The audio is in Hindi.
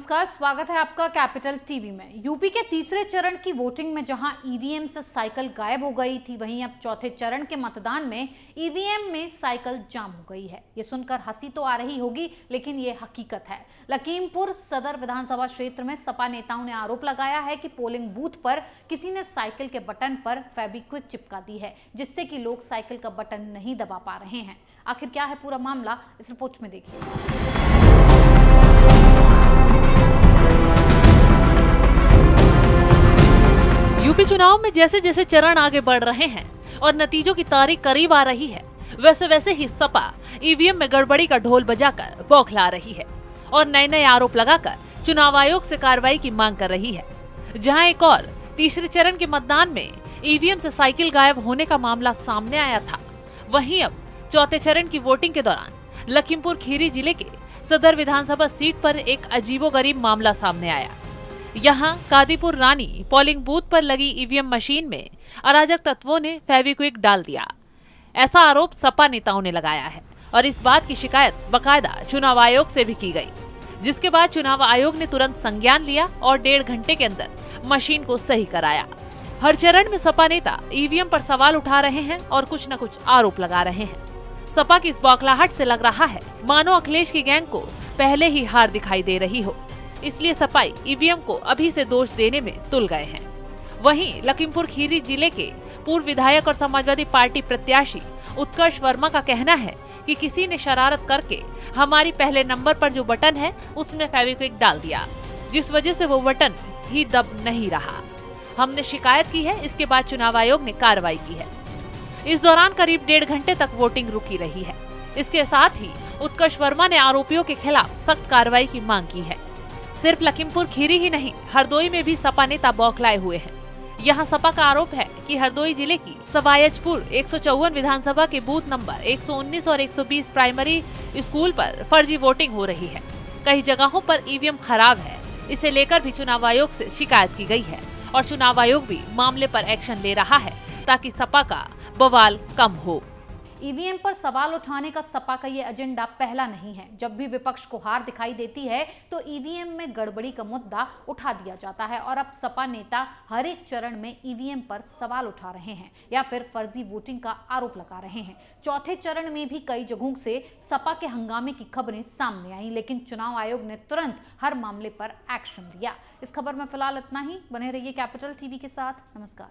नमस्कार, स्वागत है आपका कैपिटल टीवी में। यूपी के तीसरे चरण की वोटिंग में जहां ईवीएम से साइकिल गायब हो गई थी, वहीं अब चौथे चरण के मतदान में ईवीएम में साइकिल जाम हो गई है। ये सुनकर हंसी तो आ रही होगी, लेकिन ये हकीकत है। लखीमपुर सदर विधानसभा क्षेत्र में सपा नेताओं ने आरोप लगाया है कि पोलिंग बूथ पर किसी ने साइकिल के बटन पर फेविक्विक चिपका दी है, जिससे कि लोग साइकिल का बटन नहीं दबा पा रहे हैं। आखिर क्या है पूरा मामला, इस रिपोर्ट में देखिए। यूपी चुनाव में जैसे जैसे चरण आगे बढ़ रहे हैं और नतीजों की तारीख करीब आ रही है, वैसे वैसे ही सपा ईवीएम में गड़बड़ी का ढोल बजाकर बौखला रही है और नए नए आरोप लगाकर चुनाव आयोग से कार्रवाई की मांग कर रही है। जहां एक और तीसरे चरण के मतदान में ईवीएम से साइकिल गायब होने का मामला सामने आया था, वहीं अब चौथे चरण की वोटिंग के दौरान लखीमपुर खीरी जिले के सदर विधानसभा सीट पर एक अजीबोगरीब मामला सामने आया। यहाँ कादीपुर रानी पोलिंग बूथ पर लगी ईवीएम मशीन में अराजक तत्वों ने फेविक्विक डाल दिया, ऐसा आरोप सपा नेताओं ने लगाया है और इस बात की शिकायत बकायदा चुनाव आयोग से भी की गई, जिसके बाद चुनाव आयोग ने तुरंत संज्ञान लिया और 1.5 घंटे के अंदर मशीन को सही कराया। हर चरण में सपा नेता ईवीएम पर सवाल उठा रहे हैं और कुछ न कुछ आरोप लगा रहे हैं। सपा की इस बौखलाहट से लग रहा है मानो अखिलेश की गैंग को पहले ही हार दिखाई दे रही हो, इसलिए सपाई ईवीएम को अभी से दोष देने में तुल गए हैं। वहीं लखीमपुर खीरी जिले के पूर्व विधायक और समाजवादी पार्टी प्रत्याशी उत्कर्ष वर्मा का कहना है कि किसी ने शरारत करके हमारी पहले नंबर पर जो बटन है उसमें फेविक्विक डाल दिया, जिस वजह से वो बटन ही दब नहीं रहा। हमने शिकायत की है, इसके बाद चुनाव आयोग ने कार्रवाई की है। इस दौरान करीब 1.5 घंटे तक वोटिंग रुकी रही है। इसके साथ ही उत्कर्ष वर्मा ने आरोपियों के खिलाफ सख्त कार्रवाई की मांग की है। सिर्फ लखीमपुर खीरी ही नहीं, हरदोई में भी सपा नेता बौखलाए हुए हैं। यहाँ सपा का आरोप है कि हरदोई जिले की सवायजपुर 154 विधानसभा के बूथ नंबर 119 और 120 प्राइमरी स्कूल पर फर्जी वोटिंग हो रही है। कई जगहों पर ईवीएम खराब है, इसे लेकर भी चुनाव आयोग से शिकायत की गई है और चुनाव आयोग भी मामले पर एक्शन ले रहा है ताकि सपा का बवाल कम हो। ईवीएम पर सवाल उठाने का सपा का ये एजेंडा पहला नहीं है। जब भी विपक्ष को हार दिखाई देती है तो ईवीएम में गड़बड़ी का मुद्दा उठा दिया जाता है और अब सपा नेता हर एक चरण में ईवीएम पर सवाल उठा रहे हैं या फिर फर्जी वोटिंग का आरोप लगा रहे हैं। चौथे चरण में भी कई जगहों से सपा के हंगामे की खबरें सामने आई, लेकिन चुनाव आयोग ने तुरंत हर मामले पर एक्शन लिया। इस खबर में फिलहाल इतना ही। बने रहिए कैपिटल टीवी के साथ। नमस्कार।